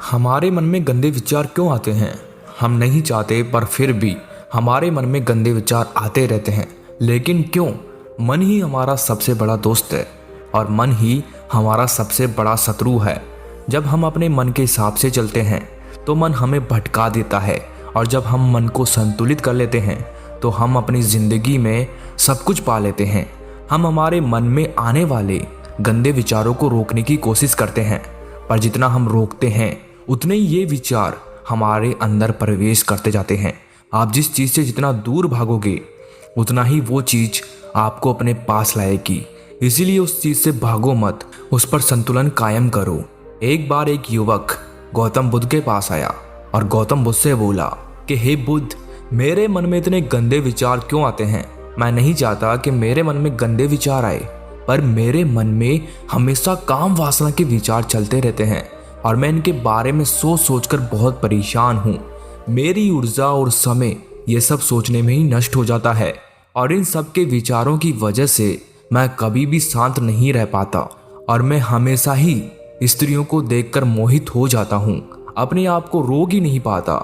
हमारे मन में गंदे विचार क्यों आते हैं? हम नहीं चाहते पर फिर भी हमारे मन में गंदे विचार आते रहते हैं। लेकिन क्यों? मन ही हमारा सबसे बड़ा दोस्त है और मन ही हमारा सबसे बड़ा शत्रु है। जब हम अपने मन के हिसाब से चलते हैं तो मन हमें भटका देता है, और जब हम मन को संतुलित कर लेते हैं तो हम अपनी ज़िंदगी में सब कुछ पा लेते हैं। हम हमारे मन में आने वाले गंदे विचारों को रोकने की कोशिश करते हैं, पर जितना हम रोकते हैं उतने ही ये विचार हमारे अंदर प्रवेश करते जाते हैं। आप जिस चीज़ से जितना दूर भागोगे उतना ही वो चीज़ आपको अपने पास लाएगी। इसीलिए उस चीज़ से भागो मत, उस पर संतुलन कायम करो। एक बार एक युवक गौतम बुद्ध के पास आया और गौतम बुद्ध से बोला कि हे बुद्ध, मेरे मन में इतने गंदे विचार क्यों आते हैं? मैं नहीं चाहता कि मेरे मन में गंदे विचार आए, पर मेरे मन में हमेशा काम वासना के विचार चलते रहते हैं और मैं इनके बारे में सोच सोचकर बहुत परेशान हूँ। मेरी ऊर्जा और समय ये सब सोचने में ही नष्ट हो जाता है, और इन सब के विचारों की वजह से मैं कभी भी शांत नहीं रह पाता और मैं हमेशा ही स्त्रियों को देखकर मोहित हो जाता हूँ, अपने आप को रोक ही नहीं पाता।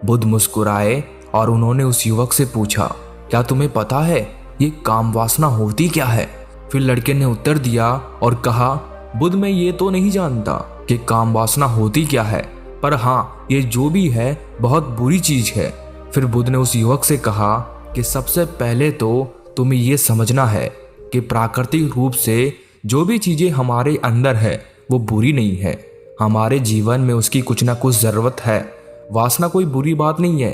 बुद्ध मुस्कुराए और उन्होंने उस युवक से पूछा, क्या तुम्हें पता है ये काम वासना होती क्या है? फिर लड़के ने उत्तर दिया और कहा, बुद्ध, मैं ये तो नहीं जानता कि काम वासना होती क्या है, पर हाँ, ये जो भी है बहुत बुरी चीज है। फिर बुद्ध ने उस युवक से कहा कि सबसे पहले तो तुम्हें ये समझना है कि प्राकृतिक रूप से जो भी चीजें हमारे अंदर है वो बुरी नहीं है। हमारे जीवन में उसकी कुछ ना कुछ जरूरत है। वासना कोई बुरी बात नहीं है,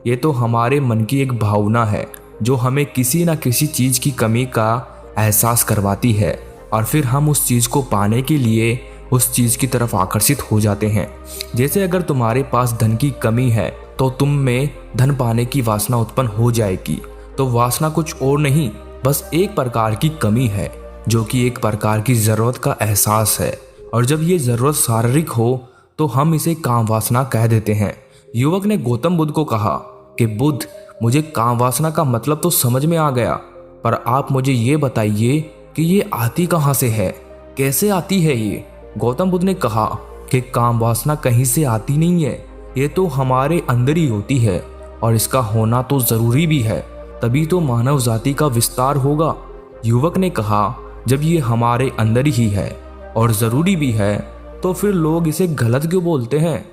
ये तो हमारे मन की एक भावना है जो हमें किसी ना किसी चीज की कमी का एहसास करवाती है, और फिर हम उस चीज को पाने के लिए उस चीज की तरफ आकर्षित हो जाते हैं। जैसे अगर तुम्हारे पास धन की कमी है तो तुम में धन पाने की वासना उत्पन्न हो जाएगी। तो वासना कुछ और नहीं, बस एक प्रकार की कमी है जो कि एक प्रकार की जरूरत का एहसास है, और जब ये जरूरत शारीरिक हो तो हम इसे काम वासना कह देते हैं। युवक ने गौतम बुद्ध को कहा कि बुद्ध, मुझे काम वासना का मतलब तो समझ में आ गया, पर आप मुझे ये बताइए कि ये आती कहाँ से है, कैसे आती है ये? गौतम बुद्ध ने कहा कि काम वासना कहीं से आती नहीं है, ये तो हमारे अंदर ही होती है, और इसका होना तो जरूरी भी है, तभी तो मानव जाति का विस्तार होगा। युवक ने कहा, जब ये हमारे अंदर ही है और जरूरी भी है तो फिर लोग इसे गलत क्यों बोलते हैं?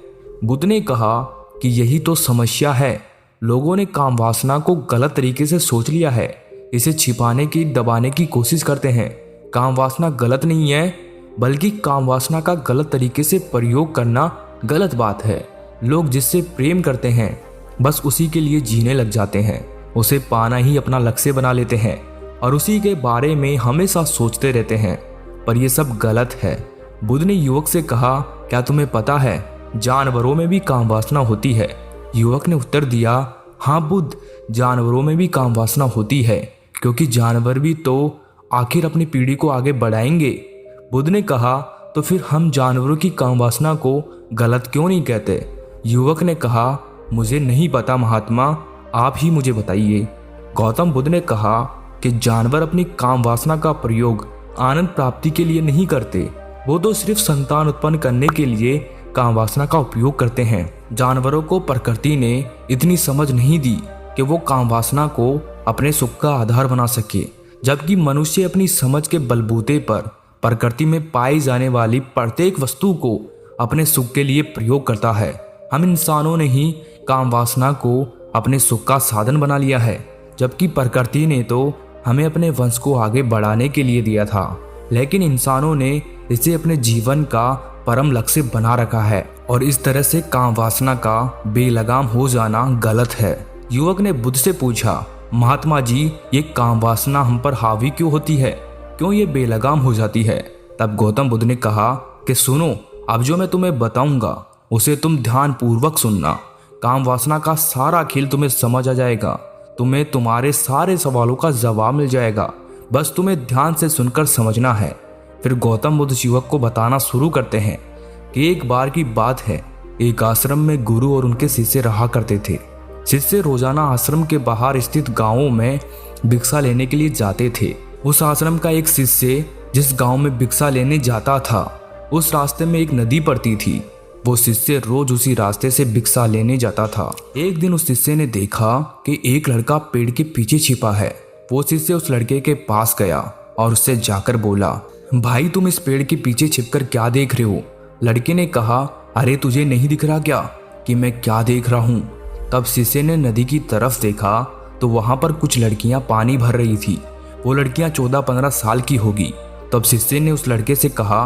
बुद्ध ने कहा कि यही तो समस्या है, लोगों ने काम वासना को गलत तरीके से सोच लिया है, इसे छिपाने की दबाने की कोशिश करते हैं। काम वासना गलत नहीं है, बल्कि काम वासना का गलत तरीके से प्रयोग करना गलत बात है। लोग जिससे प्रेम करते हैं बस उसी के लिए जीने लग जाते हैं, उसे पाना ही अपना लक्ष्य बना लेते हैं और उसी के बारे में हमेशा सोचते रहते हैं, पर यह सब गलत है। बुद्ध ने युवक से कहा, क्या तुम्हें पता है जानवरों में भी काम वासना होती है? युवक ने उत्तर दिया, हाँ बुद्ध, जानवरों में भी काम वासना होती है, क्योंकि जानवर भी तो आखिर अपनी पीढ़ी को आगे बढ़ाएंगे। बुद्ध ने कहा, तो फिर हम जानवरों की काम वासना को गलत क्यों नहीं कहते? युवक ने कहा, मुझे नहीं पता महात्मा, आप ही मुझे बताइए। गौतम बुद्ध ने कहा कि जानवर अपनी काम वासना का प्रयोग आनंद प्राप्ति के लिए नहीं करते, वो तो सिर्फ संतान उत्पन्न करने के लिए काम वासना का उपयोग करते हैं। जानवरों को प्रकृति ने इतनी समझ नहीं दी कि वो काम वासना को अपने सुख का आधार बना सके, जबकि मनुष्य अपनी समझ के बलबूते पर प्रकृति में पाई जाने वाली प्रत्येक वस्तु को अपने सुख के लिए प्रयोग करता है। हम इंसानों ने ही काम वासना को अपने सुख का साधन बना लिया है, जबकि प्रकृति ने तो हमें अपने वंश को आगे बढ़ाने के लिए दिया था, लेकिन इंसानों ने इसे अपने जीवन का परम लक्ष्य बना रखा है, और इस तरह से काम वासना का बेलगाम हो जाना गलत है। युवक ने बुद्ध से पूछा, महात्मा जी, ये काम वासना हम पर हावी क्यों होती है, क्यों ये बेलगाम हो जाती है? तब गौतम बुद्ध ने कहा कि सुनो, अब जो मैं तुम्हें बताऊंगा उसे तुम ध्यान पूर्वक सुनना। काम वासना का सारा खेल तुम्हें समझ आ जाएगा, तुम्हें तुम्हारे सारे सवालों का जवाब मिल जाएगा, बस तुम्हें ध्यान से सुनकर समझना है। फिर गौतम बुद्ध युवक को बताना शुरू करते हैं कि एक बार की बात है, एक आश्रम में गुरु और उनके शिष्य रहा करते थे। शिष्य रोजाना आश्रम के बाहर स्थित गांवों में भिक्षा लेने के लिए जाते थे। उस आश्रम का एक शिष्य जिस गांव में भिक्षा लेने जाता था, उस रास्ते में एक नदी पड़ती थी। वो शिष्य रोज उसी रास्ते से भिक्षा लेने जाता था। एक दिन उस शिष्य ने देखा कि एक लड़का पेड़ के पीछे छिपा है। वो शिष्य उस लड़के के पास गया और उससे जाकर बोला, भाई तुम इस पेड़ के पीछे छिपकर क्या देख रहे हो? लड़के ने कहा, अरे तुझे नहीं दिख रहा क्या कि मैं क्या देख रहा हूँ? तब शिष्य ने नदी की तरफ देखा तो वहां पर कुछ लड़कियां पानी भर रही थी। वो लड़कियां 14-15 साल की होगी। तब शिष्य ने उस लड़के से कहा,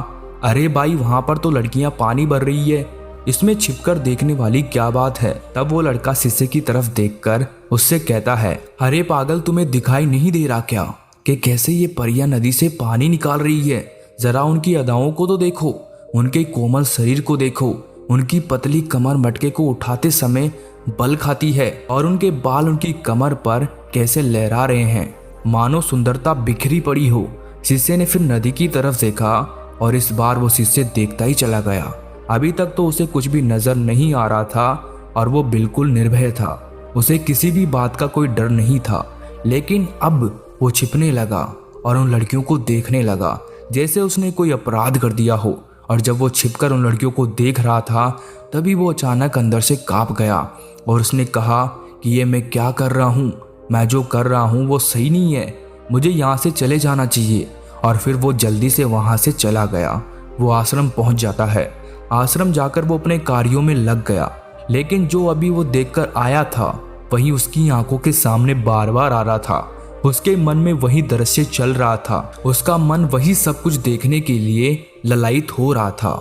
अरे भाई वहां पर तो लड़कियां पानी भर रही है, इसमें छिपकर देखने वाली क्या बात है? तब वो लड़का शिष्य की तरफ देखकर उससे कहता है, अरे पागल तुम्हें दिखाई नहीं दे रहा क्या कि कैसे ये परियां नदी से पानी निकाल रही है? जरा उनकी अदाओं को तो देखो, उनके कोमल शरीर को देखो, उनकी पतली कमर मटके को उठाते समय बल खाती है और उनके बाल उनकी कमर पर कैसे लहरा रहे हैं, मानो सुंदरता बिखरी पड़ी हो। शिष्य ने फिर नदी की तरफ देखा और इस बार वो शिष्य देखता ही चला गया। अभी तक तो उसे कुछ भी नजर नहीं आ रहा था और वो बिल्कुल निर्भय था। उसे किसी भी बात का कोई डर नहीं था। लेकिन अब वो छिपने लगा और उन लड़कियों को देखने लगा जैसे उसने कोई अपराध कर दिया हो। और जब वो छिपकर उन लड़कियों को देख रहा था तभी वो अचानक अंदर से कांप गया और उसने कहा कि ये मैं क्या कर रहा हूँ? मैं जो कर रहा हूँ वो सही नहीं है, मुझे यहाँ से चले जाना चाहिए। और फिर वो जल्दी से वहाँ से चला गया। वो आश्रम पहुँच जाता है। आश्रम जाकर वो अपने कार्यों में लग गया। लेकिन जो अभी वो देखकर आया था वही उसकी आंखों के सामने बार बार आ रहा था। उसके मन में वही दृश्य चल रहा था। उसका मन वही सब कुछ देखने के लिए ललायित हो रहा था।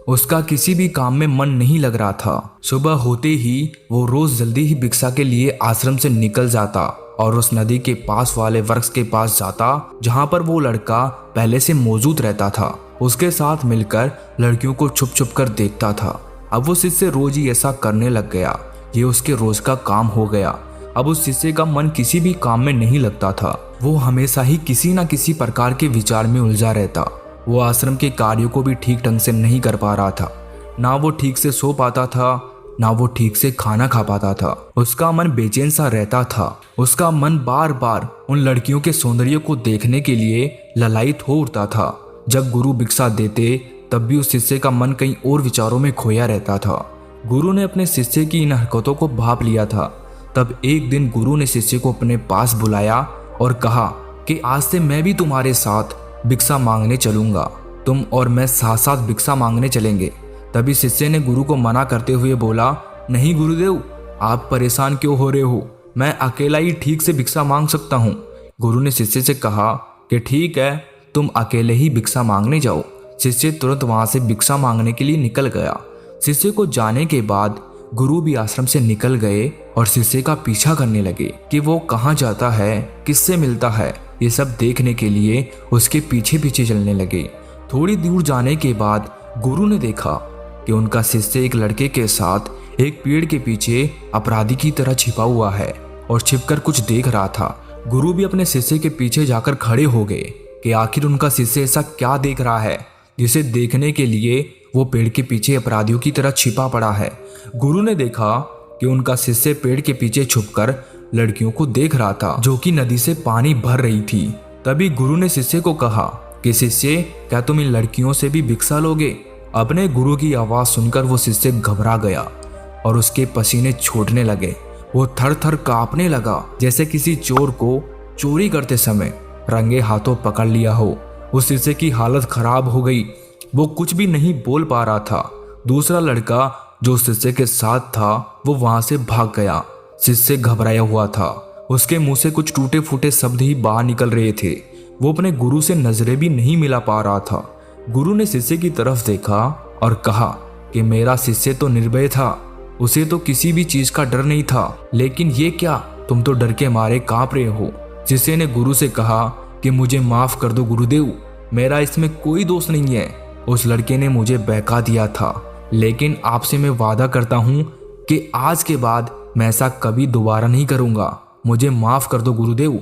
उसका किसी भी काम में मन नहीं लग रहा था। सुबह होते ही वो रोज जल्दी ही भिक्षा के लिए आश्रम से निकल जाता और उस नदी के पास वाले वृक्ष के पास जाता जहाँ पर वो लड़का पहले से मौजूद रहता था। उसके साथ मिलकर लड़कियों को छुप छुप कर देखता था। अब वो शिष्य रोज ही ऐसा करने लग गया। ये उसके रोज का काम हो गया। अब उस शिष्य का मन किसी भी काम में नहीं लगता था। वो हमेशा ही किसी न किसी प्रकार के विचार में उलझा रहता। वो आश्रम के कार्यों को भी ठीक ढंग से नहीं कर पा रहा था। ना वो ठीक से सो पाता था, ना वो ठीक से खाना खा पाता था। उसका मन बेचैन सा रहता था। उसका मन बार बार उन लड़कियों के सौंदर्य को देखने के लिए ललायित हो उठता था। जब गुरु भिक्षा देते तब भी उस शिष्य का मन कहीं और विचारों में खोया रहता था। गुरु ने अपने शिष्य की इन हरकतों को भांप लिया था। तब एक दिन गुरु ने शिष्य को अपने पास बुलाया और कहा कि आज से मैं भी तुम्हारे साथ भिक्षा मांगने चलूंगा। तुम और मैं साथ साथ भिक्षा मांगने चलेंगे। तभी शिष्य ने गुरु को मना करते हुए बोला, नहीं गुरुदेव, आप परेशान क्यों हो रहे हो? मैं अकेला ही ठीक से भिक्षा मांग सकता हूँ। गुरु ने शिष्य से कहा कि ठीक है, तुम अकेले ही भिक्षा मांगने जाओ। शिष्य तुरंत वहां से भिक्षा मांगने के लिए निकल गया। शिष्य को जाने के बाद गुरु भी आश्रम से निकल गए और शिष्य का पीछा करने लगे कि वो कहाँ जाता है, किससे मिलता है। ये सब देखने के लिए उसके पीछे पीछे चलने लगे। थोड़ी दूर जाने के बाद गुरु ने देखा कि उनका शिष्य एक लड़के के साथ एक पेड़ के पीछे अपराधी की तरह छिपा हुआ है और छिपकर कुछ देख रहा था। गुरु भी अपने शिष्य के पीछे जाकर खड़े हो गए कि आखिर उनका शिष्य ऐसा क्या देख रहा है जिसे देखने के लिए वो पेड़ के पीछे अपराधियों की तरह छिपा पड़ा है। गुरु ने देखा कि उनका शिष्य पेड़ के पीछे छुपकर लड़कियों को देख रहा था जो कि नदी से पानी भर रही थी। तभी गुरु ने शिष्य को कहा कि शिष्य, क्या तुम इन लड़कियों से भी भिक्षा लोगे? अपने गुरु की आवाज सुनकर वो शिष्य घबरा गया और उसके पसीने छूटने लगे। वो थर थर कांपने लगा जैसे किसी चोर को चोरी करते समय रंगे हाथों पकड़ लिया हो। उस शिष्य की हालत खराब हो गई। वो कुछ भी नहीं बोल पा रहा था। दूसरा लड़का जो शिष्य के साथ था वो वहां से भाग गया। शिष्य घबराया हुआ था। उसके मुंह से कुछ टूटे फूटे शब्द ही बाहर निकल रहे थे। वो अपने गुरु से नजरें भी नहीं मिला पा रहा था। गुरु ने शिष्य की तरफ देखा और कहा कि मेरा शिष्य तो निर्भय था, उसे तो किसी भी चीज का डर नहीं था, लेकिन ये क्या, तुम तो डर के मारे कांप रहे हो। शिष्य ने गुरु से कहा कि मुझे माफ कर दो गुरुदेव, मेरा इसमें कोई दोष नहीं है। उस लड़के ने मुझे बहका दिया था, लेकिन आपसे मैं वादा करता हूँ कि आज के बाद मैं ऐसा कभी दोबारा नहीं करूँगा। मुझे माफ कर दो गुरुदेव।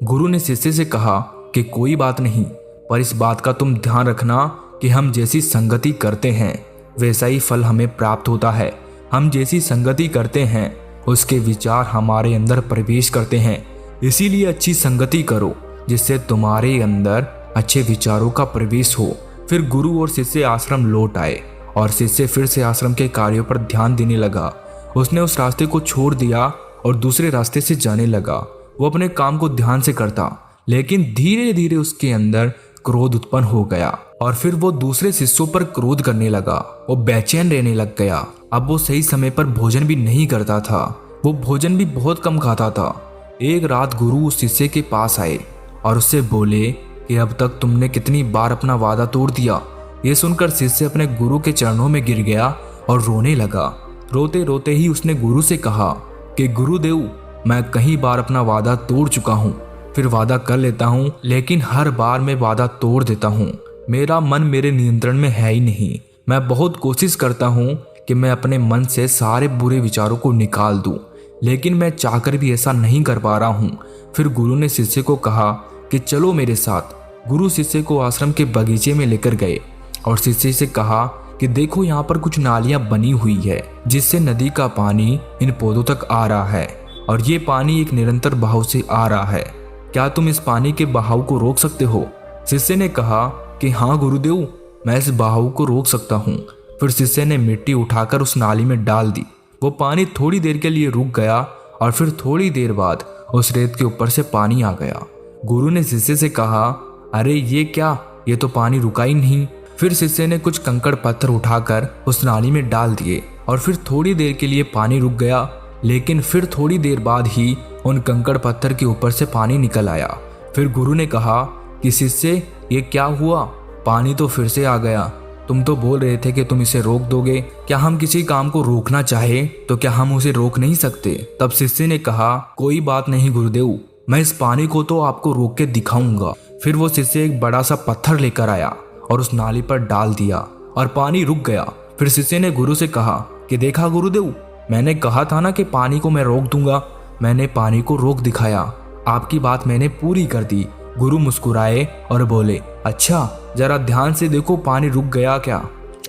गुरु ने शिष्य से कहा कि कोई बात नहीं, पर इस बात का तुम ध्यान रखना कि हम जैसी संगति करते हैं वैसा ही फल हमें प्राप्त होता है। हम जैसी संगति करते हैं उसके विचार हमारे अंदर प्रवेश करते हैं। इसीलिए अच्छी संगति करो जिससे तुम्हारे अंदर अच्छे विचारों का प्रवेश हो। फिर गुरु और शिष्य आश्रम लौट आए और शिष्य फिर से आश्रम के कार्यों पर ध्यान देने लगा। उसने उस रास्ते को छोड़ दिया और दूसरे रास्ते से जाने लगा। वो अपने काम को ध्यान से करता, लेकिन धीरे धीरे उसके अंदर क्रोध उत्पन्न हो गया और फिर वो दूसरे शिष्यों पर क्रोध करने लगा। वो बेचैन रहने लग गया। अब वो सही समय पर भोजन भी नहीं करता था। वो भोजन भी बहुत कम खाता था। एक रात गुरु उस शिष्य के पास आए और उससे बोले कि अब तक तुमने कितनी बार अपना वादा तोड़ दिया। ये सुनकर शिष्य अपने गुरु के चरणों में गिर गया और रोने लगा। रोते रोते ही उसने गुरु से कहा कि गुरुदेव, मैं कई बार अपना वादा तोड़ चुका हूँ, फिर वादा कर लेता हूँ, लेकिन हर बार मैं वादा तोड़ देता हूँ। मेरा मन मेरे नियंत्रण में है ही नहीं। मैं बहुत कोशिश करता हूँ कि मैं अपने मन से सारे बुरे विचारों को निकाल दूँ, लेकिन मैं चाहकर भी ऐसा नहीं कर पा रहा हूँ। फिर गुरु ने शिष्य को कहा कि चलो मेरे साथ। गुरु शिष्य को आश्रम के बगीचे में लेकर गए और शिष्य से कहा कि देखो, यहाँ पर कुछ नालियां बनी हुई है जिससे नदी का पानी इन पौधों तक आ रहा है और ये पानी एक निरंतर बहाव से आ रहा है। क्या तुम इस पानी के बहाव को रोक सकते हो? शिष्य ने कहा कि हाँ गुरुदेव, मैं इस बहाव को रोक सकता हूँ। फिर शिष्य ने मिट्टी उठाकर उस नाली में डाल दी। वो पानी थोड़ी देर के लिए रुक गया और फिर थोड़ी देर बाद उस रेत के ऊपर से पानी आ गया। गुरु ने शिष्य से कहा, अरे ये क्या, ये तो पानी रुका ही नहीं। फिर शिष्य ने कुछ कंकड़ पत्थर उठाकर उस नाली में डाल दिए और फिर थोड़ी देर के लिए पानी रुक गया, लेकिन फिर थोड़ी देर बाद ही उन कंकड़ पत्थर के ऊपर से पानी निकल आया। फिर गुरु ने कहा कि शिष्य, ये क्या हुआ? पानी तो फिर से आ गया। तुम तो बोल रहे थे कि तुम इसे रोक दोगे। क्या हम किसी काम को रोकना चाहे तो क्या हम उसे रोक नहीं सकते? तब शिष्य ने कहा, कोई बात नहीं गुरुदेव, मैं इस पानी को तो आपको रोक के दिखाऊंगा। फिर वो शिष्य एक बड़ा सा पत्थर लेकर आया और उस नाली पर डाल दिया और पानी रुक गया। फिर शिष्य ने गुरु से कहा कि देखा गुरुदेव, मैंने कहा था ना कि पानी को मैं रोक दूंगा। मैंने पानी को रोक दिखाया। आपकी बात मैंने पूरी कर दी। गुरु मुस्कुराए और बोले, अच्छा जरा ध्यान से देखो, पानी रुक गया क्या?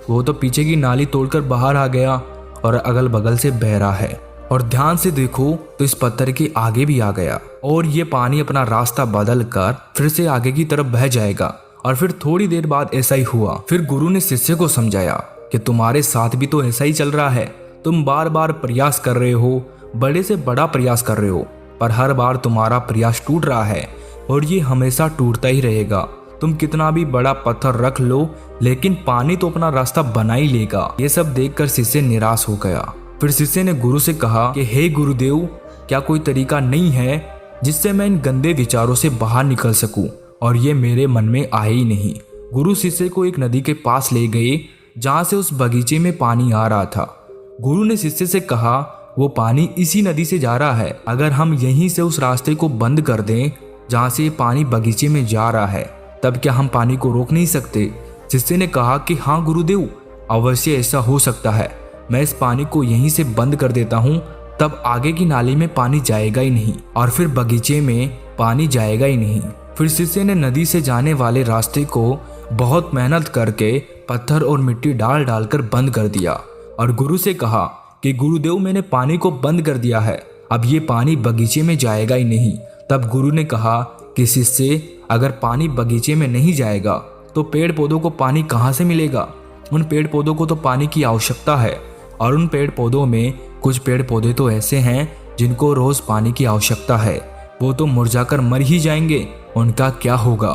वो तो पीछे की नाली तोड़कर बाहर आ गया और अगल बगल से बह रहा है। और ध्यान से देखो तो इस पत्थर के आगे भी आ गया और ये पानी अपना रास्ता बदल कर फिर से आगे की तरफ बह जाएगा। और फिर थोड़ी देर बाद ऐसा ही हुआ। फिर गुरु ने शिष्य को समझाया कि तुम्हारे साथ भी तो ऐसा ही चल रहा है। तुम बार बार प्रयास कर रहे हो, बड़े से बड़ा प्रयास कर रहे हो, पर हर बार तुम्हारा प्रयास टूट रहा है और ये हमेशा टूटता ही रहेगा। तुम कितना भी बड़ा पत्थर रख लो, लेकिन पानी तो अपना रास्ता बना ही लेगा। ये सब देखकर शिष्य निराश हो गया। फिर शिष्य ने गुरु से कहा कि हे गुरुदेव, क्या कोई तरीका नहीं है जिससे मैं इन गंदे विचारों से बाहर निकल सकूं? और ये मेरे मन में आए ही नहीं। गुरु शिष्य को एक नदी के पास ले गए जहां से उस बगीचे में पानी आ रहा था। गुरु ने शिष्य से कहा, वो पानी इसी नदी से जा रहा है। अगर हम यहीं से उस रास्ते को बंद कर दें जहां से ये पानी बगीचे में जा रहा है, तब क्या हम पानी को रोक नहीं सकते? शिष्य ने कहा कि हाँ गुरुदेव, अवश्य ऐसा हो सकता है। मैं इस पानी को यहीं से बंद कर देता हूँ, तब आगे की नाली में पानी जाएगा ही नहीं और फिर बगीचे में पानी जाएगा ही नहीं। फिर शिष्य ने नदी से जाने वाले रास्ते को बहुत मेहनत करके पत्थर और मिट्टी डाल डालकर बंद कर दिया और गुरु से कहा कि गुरुदेव, मैंने पानी को बंद कर दिया है, अब ये पानी बगीचे में जाएगा ही नहीं। तब गुरु ने कहा कि शिष्य, अगर पानी बगीचे में नहीं जाएगा तो पेड़ पौधों को पानी कहाँ से मिलेगा? उन पेड़ पौधों को तो पानी की आवश्यकता है और उन पेड़ पौधों में कुछ पेड़ पौधे तो ऐसे हैं जिनको रोज पानी की आवश्यकता है। वो तो मुरझाकर मर ही जाएंगे, उनका क्या होगा?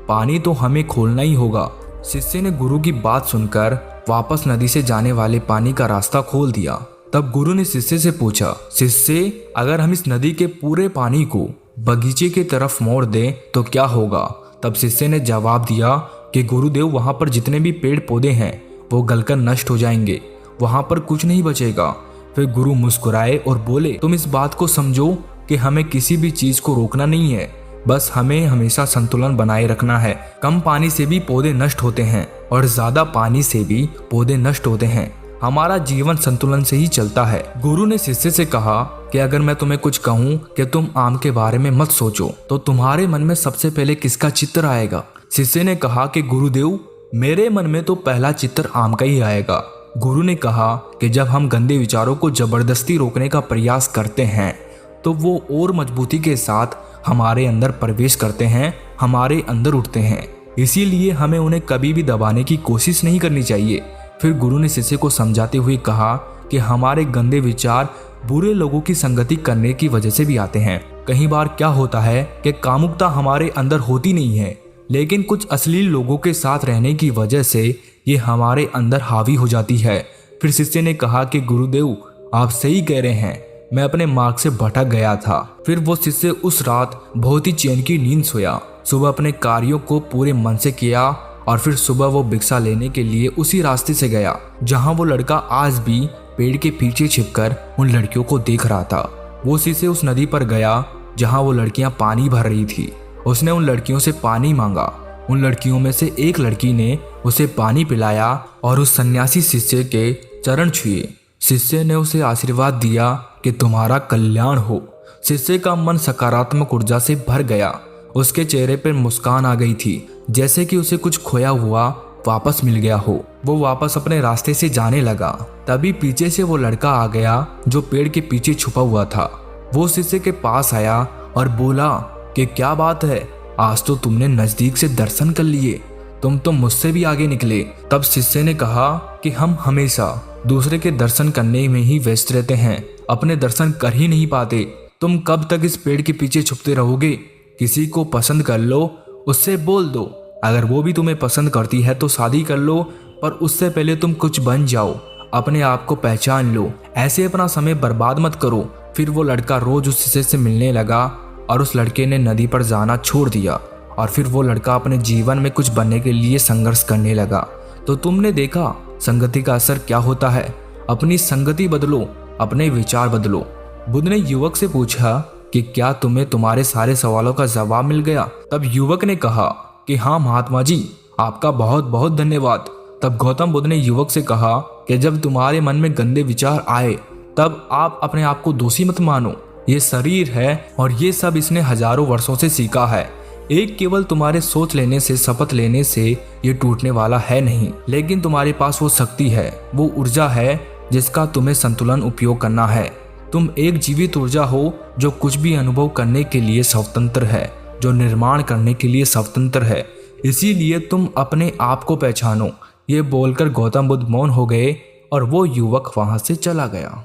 पानी तो हमें खोलना ही होगा। शिष्य ने गुरु की बात सुनकर वापस नदी से जाने वाले पानी का रास्ता खोल दिया। तब गुरु ने शिष्य से पूछा, शिष्य, अगर हम इस नदी के पूरे पानी को बगीचे की तरफ मोड़ दें तो क्या होगा? तब शिष्य ने जवाब दिया कि गुरुदेव, वहां पर जितने भी पेड़ पौधे हैं वो गलकर नष्ट हो जाएंगे, वहां पर कुछ नहीं बचेगा। फिर गुरु मुस्कुराए और बोले, तुम इस बात को समझो कि हमें किसी भी चीज को रोकना नहीं है, बस हमें हमेशा संतुलन बनाए रखना है। कम पानी से भी पौधे नष्ट होते हैं और ज्यादा पानी से भी पौधे नष्ट होते हैं। हमारा जीवन संतुलन से ही चलता है। गुरु ने शिष्य से कहा कि अगर मैं तुम्हें कुछ कहूँ कि तुम आम के बारे में मत सोचो, तो तुम्हारे मन में सबसे पहले किसका चित्र आएगा? शिष्य ने कहा कि गुरुदेव, मेरे मन में तो पहला चित्र आम का ही आएगा। गुरु ने कहा कि जब हम गंदे विचारों को जबरदस्ती रोकने का प्रयास करते हैं तो वो और मजबूती के साथ हमारे अंदर प्रवेश करते हैं, हमारे अंदर उठते हैं। इसीलिए हमें उन्हें कभी भी दबाने की कोशिश नहीं करनी चाहिए। फिर गुरु ने शिष्य को समझाते हुए कहा कि हमारे गंदे विचार बुरे लोगों की संगति करने की वजह से भी आते हैं। कई बार क्या होता है कि कामुकता हमारे अंदर होती नहीं है, लेकिन कुछ अश्लील लोगों के साथ रहने की वजह से ये हमारे अंदर हावी हो जाती है। फिर शिष्य ने कहा कि गुरुदेव आप सही कह रहे हैं, मैं अपने मार्ग से भटक गया था। फिर वो शिष्य उस रात बहुत ही चैन की नींद सोया। सुबह अपने कार्यों को पूरे मन से किया और फिर सुबह वो भिक्षा लेने के लिए उसी रास्ते से गया जहां वो लड़का आज भी पेड़ के पीछे छिपकर उन लड़कियों को देख रहा था। वो शिष्य उस नदी पर गया जहां वो लड़कियां पानी भर रही थी। उसने उन लड़कियों से पानी मांगा। उन लड़कियों में से एक लड़की ने उसे पानी पिलाया और उस सन्यासी शिष्य के चरण छुए। शिष्य ने उसे आशीर्वाद दिया कि तुम्हारा कल्याण हो। शिष्य का मन सकारात्मक ऊर्जा से भर गया। उसके चेहरे पर मुस्कान आ गई थी, जैसे कि उसे कुछ खोया हुआ वापस मिल गया हो। वो वापस अपने रास्ते से जाने लगा। तभी पीछे से वो लड़का आ गया जो पेड़ के पीछे छुपा हुआ था। वो शिष्य के पास आया और बोला कि क्या बात है, आज तो तुमने नजदीक से दर्शन कर लिए, तुम तो मुझसे भी आगे निकले। तब शिष्य ने कहा कि हम हमेशा दूसरे के दर्शन करने में ही व्यस्त रहते हैं, अपने दर्शन कर ही नहीं पाते। तुम कब तक इस पेड़ के पीछे छुपते रहोगे? किसी को पसंद कर लो, उससे बोल दो, अगर वो भी तुम्हें पसंद करती है तो शादी कर लो, पर उससे पहले तुम कुछ बन जाओ, अपने आप को पहचान लो। ऐसे अपना समय बर्बाद मत करो। फिर वो लड़का रोज उस शिष्य से मिलने लगा और उस लड़के ने नदी पर जाना छोड़ दिया और फिर वो लड़का अपने जीवन में कुछ बनने के लिए संघर्ष करने लगा। तो तुमने देखा संगति का असर क्या होता है। अपनी संगति बदलो, अपने विचार बदलो। बुद्ध ने युवक से पूछा कि क्या तुम्हें तुम्हारे सारे सवालों का जवाब मिल गया? तब युवक ने कहा कि हाँ महात्मा जी, आपका बहुत बहुत धन्यवाद। तब गौतम बुद्ध ने युवक से कहा कि जब तुम्हारे मन में गंदे विचार आए तब आप अपने आप को दोषी मत मानो। ये शरीर है और ये सब इसने हजारों वर्षों से सीखा है। एक केवल तुम्हारे सोच लेने से, शपथ लेने से ये टूटने वाला है नहीं, लेकिन तुम्हारे पास वो शक्ति है, वो ऊर्जा है जिसका तुम्हें संतुलन उपयोग करना है। तुम एक जीवित ऊर्जा हो जो कुछ भी अनुभव करने के लिए स्वतंत्र है, जो निर्माण करने के लिए स्वतंत्र है। इसीलिए तुम अपने आप को पहचानो। ये बोलकर गौतम बुद्ध मौन हो गए और वो युवक वहां से चला गया।